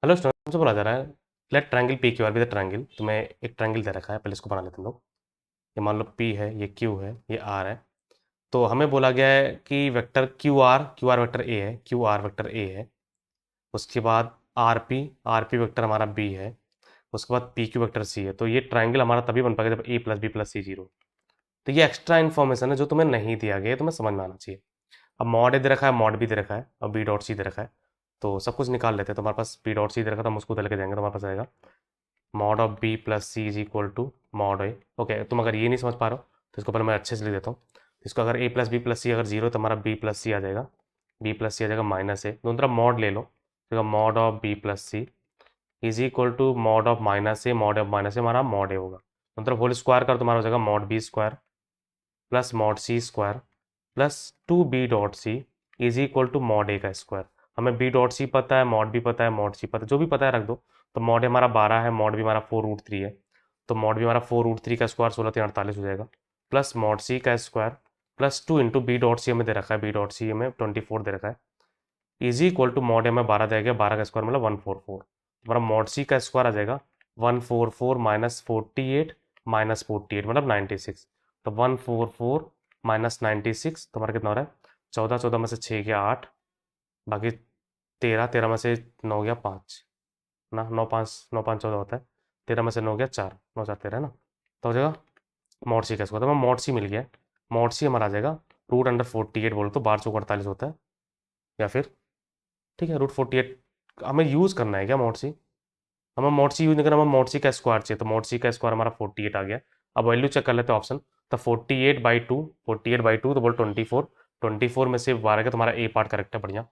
Hello student, हमसे बोला जा रहा है let triangle P Q R with triangle. तुम्हें एक ट्रायंगल दे रखा है, पहले इसको बना लेते हैं हम लोग। ये मान लो पी है, ये क्यू है, ये आर है। तो हमें बोला गया है कि vector Q R vector A है, क्यू आर वेक्टर ए है। उसके बाद आर पी वेक्टर हमारा बी है। उसके बाद पी क्यू वेक्टर सी है। तो ये ट्रायंगल हमारा तभी बन पाएगा जब ए प्लस बी प्लस सी जीरो। तो ये एक्स्ट्रा इन्फॉर्मेशन है जो तुम्हें नहीं दिया गया है, तुम्हें समझ में आना चाहिए। अब मॉड ए दे रखा है, मॉड बी दे रखा है, और बी डॉट सी दे रखा है। तो सब कुछ निकाल लेते हैं। तो हमारे पास बी डॉट सी दे रखा है, तो हम उसको उधर लेके जाएंगे। तो हमारे पास आएगा mod of B plus C is equal to mod A. Okay, तुम अगर ये नहीं समझ पा रहे हो तो इसको पहले मैं अच्छे से लिख देता हूँ। इसको अगर ए प्लस बी प्लस सी अगर जीरो तो हमारा बी प्लस सी आ जाएगा, बी प्लस सी आ जाएगा माइनस ए। दोनों तरफ मॉड ले लो, तो mod of B plus C is equal to mod of minus A. Mod of minus A हमारा मॉड ए होगा। दोनों तरफ होल स्क्वायर कर, तुम्हारा हो जाएगा mod B square plus mod C square plus two B dot C is equal to mod A का square. हमें बी डॉट सी पता है, मॉड बी पता है, मॉड सी पता है, जो भी पता है रख दो। तो मॉड हमारा 12 है, मॉड भी हमारा 4√3 है। तो मॉड भी हमारा 4√3 का स्क्वायर 16×3 48 हो जाएगा, प्लस मॉड सी का square plus 2 into B dot C हमें दे रखा है, बी डॉट सी हमें 24 दे रखा है, इज इक्वल टू मॉड हमें 12 दे गया, 12 का स्क्वायर मतलब 144। हमारा मॉड सी का स्क्वायर आ जाएगा 144 माइनस 48 माइनस 48 मतलब 96। तो 144 माइनस 96 तुम्हारा कितना हो रहा है? 14, 14 में से 6 गया 8, बाकी 13, 13 में से 9 गया 5 ना, 9 5 9 5 14 होता है। 13 में से 9 गया 4, 9 4 13 है ना। तो हो जाएगा मॉड सी का स्क्वायर। तो हमें मॉड सी मिल गया है। मॉड सी हमारा आ जाएगा रूट अंडर 48 बोलो तो 12×48 होता है, या फिर ठीक है √48 हमें यूज़ करना है क्या मॉड सी? हमें मॉड सी यूज नहीं करना, हमें मॉड सी का स्क्वायर चाहिए। तो मॉड सी का स्क्वायर हमारा 48 आ गया। अब वैल्यू चेक कर लेते हैं ऑप्शन। तो 48/2 तो बोल 24, 24 में से 12 का तुम्हारा ए पार्ट करेक्ट है, बढ़िया।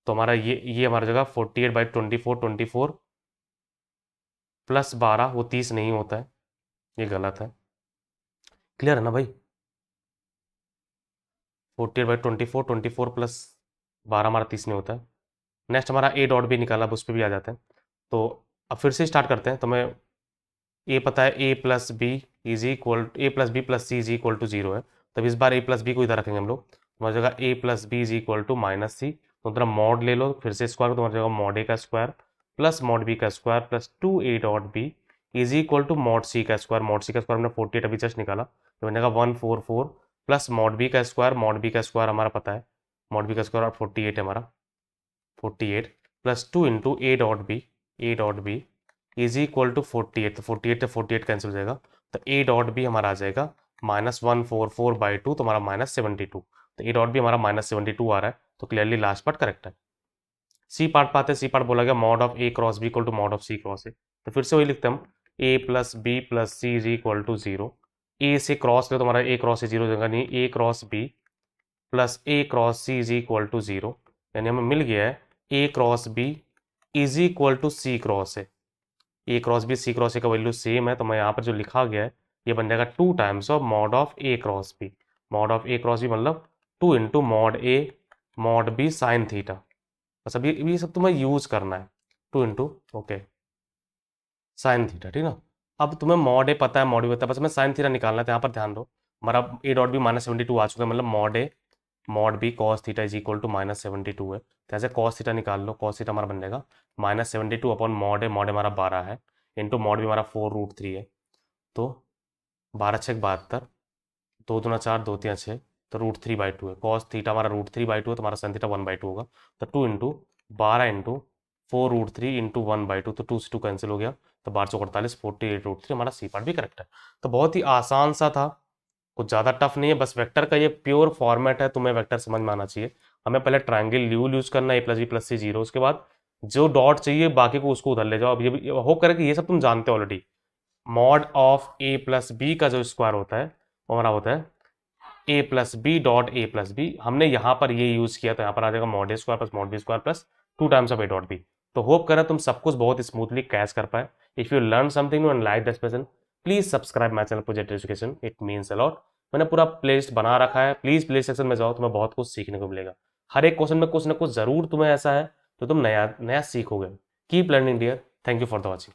तो हमारा ये हमारा जगह 48/24, 24 प्लस 12 वो 30 नहीं होता है, ये गलत है। क्लियर है ना भाई? 48/24, 24 प्लस 12 हमारा 30 नहीं होता है। नेक्स्ट हमारा ए डॉट भी निकाला, अब उस पर भी आ जाते हैं। तो अब फिर से स्टार्ट करते हैं। तो मैं ए पता है A plus B is equal A plus B plus C is equal to zero है। तब इस बार ए प्लस बी को इधर रखेंगे हम लोग। तुम्हारी जगह A plus B is equal to minus C, तो तुम्हारा मॉड ले लो, फिर से स्क्वायर, तुम्हारी जगह मॉड ए का स्क्वायर प्लस मॉड बी का square plus 2a dot B is equal to mod C का स्क्वायर। मॉड सी का स्क्वायर हमने 48 अभी जस्ट निकाला, तो बनेगा 144 प्लस मॉड बी का स्क्वायर। मॉड बी का स्क्वायर हमारा पता है, मॉड बी का स्क्वायर और 48 है हमारा, 48 plus 2 into A dot B is equal to 48। तो 48 से 48 कैंसिल हो जाएगा। तो ए डॉट बी हमारा आ जाएगा -144/2, तो हमारा -72। तो ए डॉट बी हमारा -72 आ रहा है। तो क्लियरली लास्ट पार्ट करेक्ट है। सी पार्ट पाते हैं। सी पार्ट बोला गया mod of A cross B equal to mod of C cross A. तो फिर से वही लिखते हैं हम, A plus B plus C is equal to zero. A से क्रॉस ले तो हमारा ए क्रॉस से जीरो हो जाएगा, नहीं A cross B plus A cross C is equal to zero. यानी हमें मिल गया है A cross B is equal to C cross A. A cross B C cross A का वैल्यू सेम है, तो मैं यहाँ पर जो लिखा गया है ये बन जाएगा 2 times of mod of A cross B. Mod of A cross B मतलब 2 into mod A mod B sine theta. बस अभी ये सब तुम्हें यूज करना है, 2 इंटू ओके साइन थीटा, ठीक ना। अब तुम्हें मॉड ए पता है, मॉड बी पता है, बस हमें साइन थीटा निकालना है। तो यहाँ पर ध्यान दो, हमारा ए डॉट बी -72 आ चुका है, मतलब mod A mod B cos theta is equal to -72 है। तो ऐसे कॉस थीटा निकाल लो, कॉस थीटा हमारा बन जाएगा -72 अपॉन मॉड ए, मॉड ए हमारा 12 है, इंटू मॉड बी हमारा 4√3 है। तो 12 6 72, 2 दूना 4, 2 3 6, तो √3/2 है। कॉस थीटा हमारा √3/2 है, तो हमारा साइन थीटा 1/2 होगा। तो 2 इंटू 12 इंटू 4√3 इंटू 1/2, तो 2 से 2 कैंसिल हो गया। तो 12×48 48√3 हमारा सी पार्ट भी करेक्ट है। तो बहुत ही आसान सा था, कुछ ज़्यादा टफ नहीं है। बस वेक्टर का ये प्योर फॉर्मेट है, तुम्हें वेक्टर समझ में आना चाहिए। हमें पहले ट्रायंगल यूज करना है, A plus B plus C zero. उसके बाद जो डॉट चाहिए बाकी को उसको उधर ले जाओ। अब ये होप करें कि ये सब तुम जानते हो already. Mod of A plus B का जो स्क्वायर होता है वो हमारा होता है A plus B dot A plus B. हमने यहाँ पर ये यूज किया, तो यहाँ पर आ जाएगा mod A square plus mod B square plus 2 times of A dot B. तो होप करें तुम सब कुछ बहुत स्मूथली कैच कर पाए। If you learn something and like this person, please subscribe my channel project education, it means a lot. मैंने पूरा प्लेलिस्ट बना रखा है, प्लीज प्ले सेक्शन में जाओ, तुम्हें बहुत कुछ सीखने को मिलेगा। हर एक क्वेश्चन में कुछ ना कुछ जरूर तुम्हें ऐसा है जो तुम नया नया सीखोगे। Keep learning dear. Thank you for the watching.